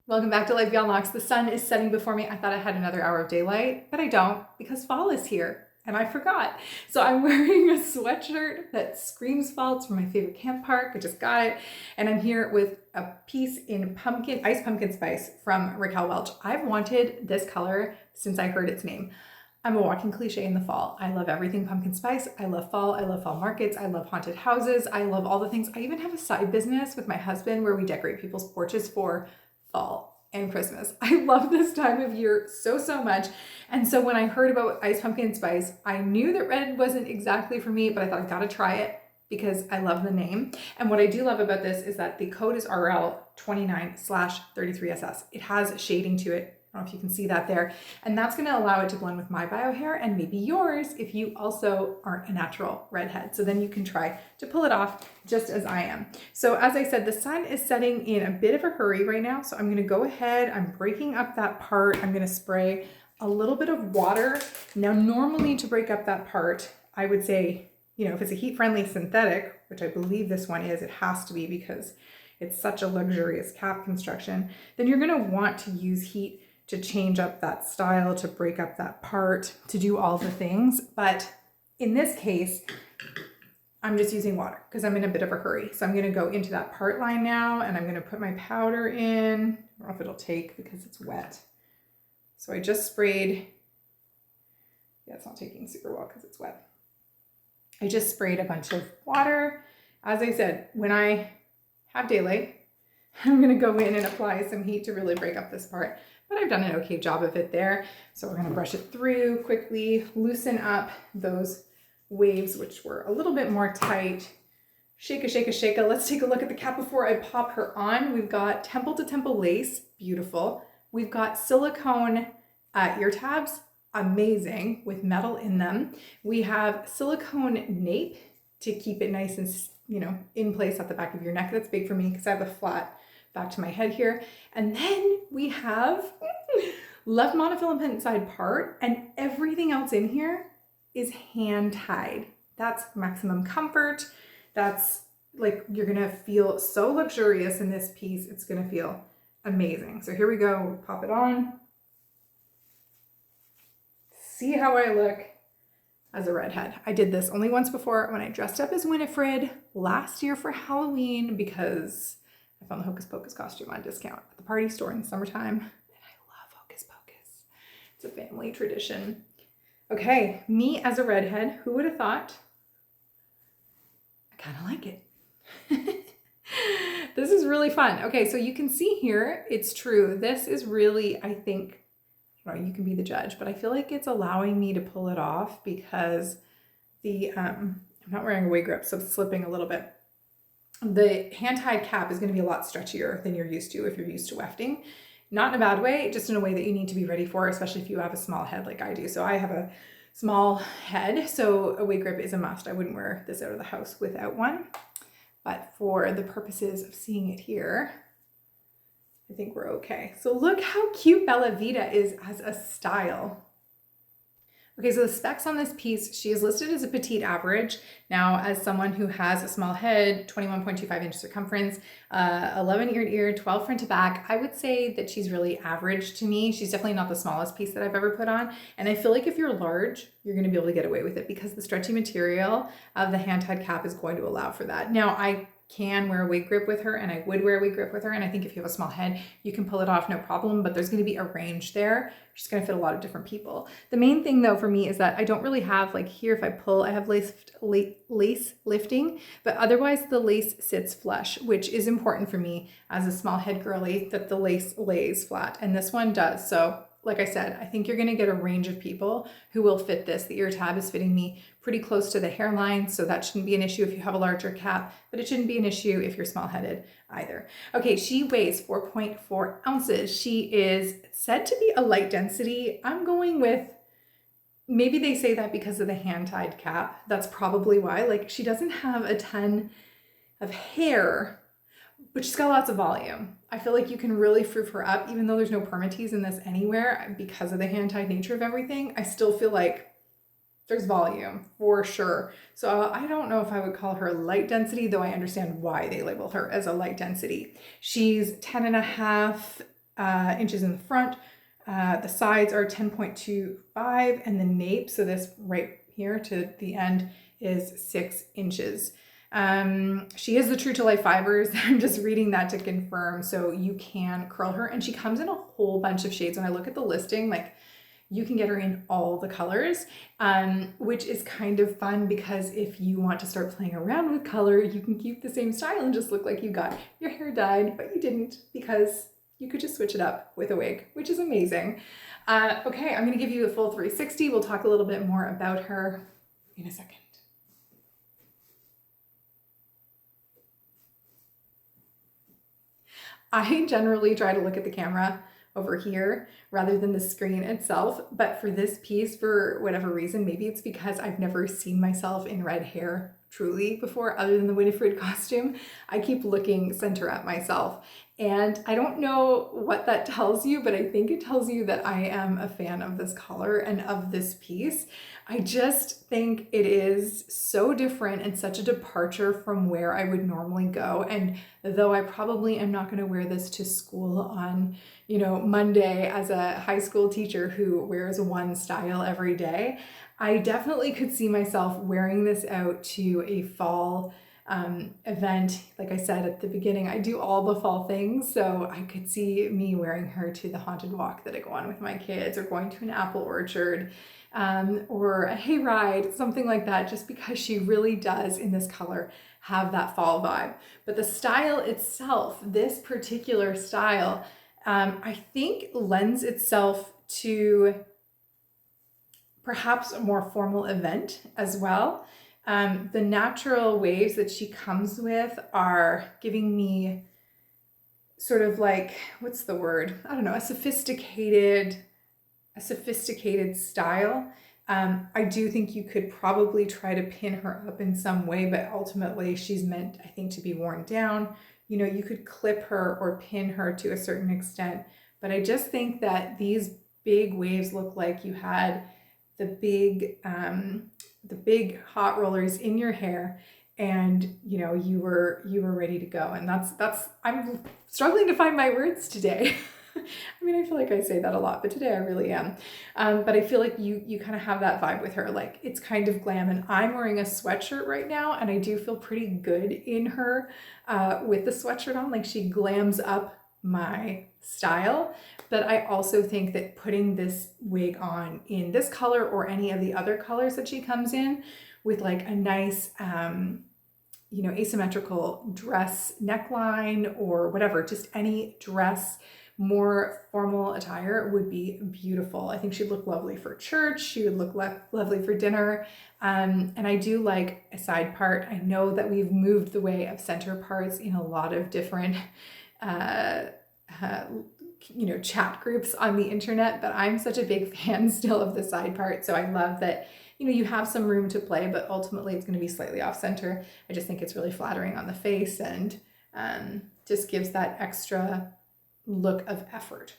Welcome back to Life Beyond Locks. The sun is setting before me. I thought I had another hour of daylight, but I don't because fall is here and I forgot. So I'm wearing a sweatshirt that screams fall. It's from my favorite camp park. I just got it. And I'm here with a piece in iced pumpkin spice from Raquel Welch. I've wanted this color since I heard its name. I'm a walking cliche in the fall. I love everything pumpkin spice. I love fall. I love fall markets. I love haunted houses. I love all the things. I even have a side business with my husband where we decorate people's porches for fall and Christmas. I love this time of year so much. And so when I heard about iced pumpkin spice, I knew that red wasn't exactly for me, but I thought I gotta try it because I love the name. And what I do love about this is that the code is RL29/33SS. It has shading to it. I don't know if you can see that there. And that's gonna allow it to blend with my bio hair and maybe yours if you also aren't a natural redhead. So then you can try to pull it off just as I am. So as I said, the sun is setting in a bit of a hurry right now. So I'm gonna go ahead, I'm breaking up that part. I'm gonna spray a little bit of water. Now, normally to break up that part, I would say, if it's a heat-friendly synthetic, which I believe this one is, it has to be because it's such a luxurious cap construction, then you're gonna want to use heat to change up that style, to break up that part, to do all the things. But in this case, I'm just using water because I'm in a bit of a hurry. So I'm gonna go into that part line now and I'm gonna put my powder in. I don't know if it'll take because it's wet. So I just sprayed, yeah, it's not taking super well because it's wet. I just sprayed a bunch of water. As I said, when I have daylight, I'm gonna go in and apply some heat to really break up this part. But I've done an okay job of it there. So we're gonna brush it through quickly, loosen up those waves, which were a little bit more tight. Shake a. Let's take a look at the cap before I pop her on. We've got temple to temple lace, beautiful. We've got silicone ear tabs, amazing, with metal in them. We have silicone nape to keep it nice and in place at the back of your neck. That's big for me because I have a flat back to my head here. And then we have left monofilament side part, and everything else in here is hand tied. That's maximum comfort. That's like, you're gonna feel so luxurious in this piece. It's gonna feel amazing. So here we go, we'll pop it on. See how I look as a redhead. I did this only once before when I dressed up as Winifred last year for Halloween because I found the Hocus Pocus costume on discount at the party store in the summertime. And I love Hocus Pocus. It's a family tradition. Okay, me as a redhead, who would have thought? I kind of like it. This is really fun. Okay, so you can see here, it's true. This is really, I think, you can be the judge, but I feel like it's allowing me to pull it off because I'm not wearing a wig grip, so it's slipping a little bit. The hand-tied cap is going to be a lot stretchier than you're used to if you're used to wefting. Not in a bad way, just in a way that you need to be ready for, especially if you have a small head like I do. So I have a small head, so a wig grip is a must. I wouldn't wear this out of the house without one. But for the purposes of seeing it here, I think we're okay. So look how cute Bella Vida is as a style. Okay, so the specs on this piece, she is listed as a petite average. Now, as someone who has a small head, 21.25 inch circumference, 11 ear to ear, 12 front to back, I would say that she's really average to me. She's definitely not the smallest piece that I've ever put on. And I feel like if you're large, you're gonna be able to get away with it because the stretchy material of the hand-tied cap is going to allow for that. Now, I can wear a wig grip with her and I would wear a wig grip with her. And I think if you have a small head, you can pull it off, no problem, but there's gonna be a range there. She's gonna fit a lot of different people. The main thing though for me is that I don't really have, like here, if I pull, I have lace lifting, but otherwise the lace sits flush, which is important for me as a small head girly, that the lace lays flat. And this one does. So like I said, I think you're gonna get a range of people who will fit this. The ear tab is fitting me pretty close to the hairline, so that shouldn't be an issue if you have a larger cap, but it shouldn't be an issue if you're small-headed either. Okay, she weighs 4.4 ounces. She is said to be a light density. I'm going with, maybe they say that because of the hand-tied cap. That's probably why. Like, she doesn't have a ton of hair, but she's got lots of volume. I feel like you can really froof her up, even though there's no permatease in this anywhere because of the hand-tied nature of everything. I still feel like there's volume for sure. So I don't know if I would call her light density, though I understand why they label her as a light density. She's 10.5 inches in the front. The sides are 10.25, and the nape, so this right here to the end, is 6 inches. She is the true to life fibers. I'm just reading that to confirm. So you can curl her, and she comes in a whole bunch of shades. When I look at the listing, like, you can get her in all the colors, which is kind of fun, because if you want to start playing around with color, you can keep the same style and just look like you got your hair dyed, but you didn't, because you could just switch it up with a wig, which is amazing. Okay, I'm gonna give you a full 360. We'll talk a little bit more about her in a second. I generally try to look at the camera over here rather than the screen itself, but for this piece, for whatever reason, maybe it's because I've never seen myself in red hair truly before, other than the Winifred costume, I keep looking center at myself. And I don't know what that tells you, but I think it tells you that I am a fan of this color and of this piece. I just think it is so different and such a departure from where I would normally go. And though I probably am not going to wear this to school on, Monday as a high school teacher who wears one style every day, I definitely could see myself wearing this out to a fall event. Like I said at the beginning, I do all the fall things, so I could see me wearing her to the haunted walk that I go on with my kids, or going to an apple orchard, or a hayride, something like that, just because she really does, in this color, have that fall vibe. But the style itself, this particular style, I think lends itself to perhaps a more formal event as well. The natural waves that she comes with are giving me sort of like, what's the word? I don't know, a sophisticated style. I do think you could probably try to pin her up in some way, but ultimately she's meant, I think, to be worn down. You could clip her or pin her to a certain extent, but I just think that these big waves look like you had the big hot rollers in your hair, and you were ready to go. And that's I'm struggling to find my words today. I mean, I feel like I say that a lot, but today I really am. But I feel like you kind of have that vibe with her. Like, it's kind of glam, and I'm wearing a sweatshirt right now, and I do feel pretty good in her with the sweatshirt on. Like, she glams up my style. But I also think that putting this wig on in this color, or any of the other colors that she comes in, with like a nice asymmetrical dress neckline, or whatever, just any dress, more formal attire, would be beautiful. I think she'd look lovely for church. She would look lovely for dinner. And I do like a side part. I know that we've moved the way of center parts in a lot of different chat groups on the internet, but I'm such a big fan still of the side part. So I love that, you have some room to play, but ultimately it's going to be slightly off center. I just think it's really flattering on the face, and just gives that extra look of effort.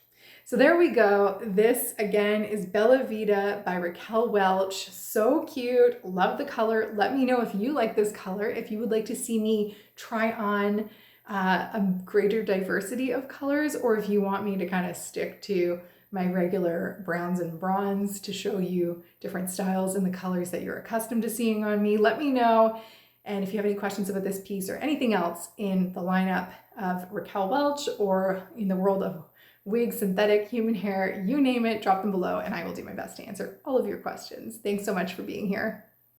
So there we go. This again is Bella Vida by Raquel Welch. So cute. Love the color. Let me know if you like this color, if you would like to see me try on a greater diversity of colors, or if you want me to kind of stick to my regular browns and bronze to show you different styles and the colors that you're accustomed to seeing on me. Let me know. And if you have any questions about this piece or anything else in the lineup of Raquel Welch, or in the world of wig, synthetic, human hair, you name it, drop them below, and I will do my best to answer all of your questions. Thanks so much for being here.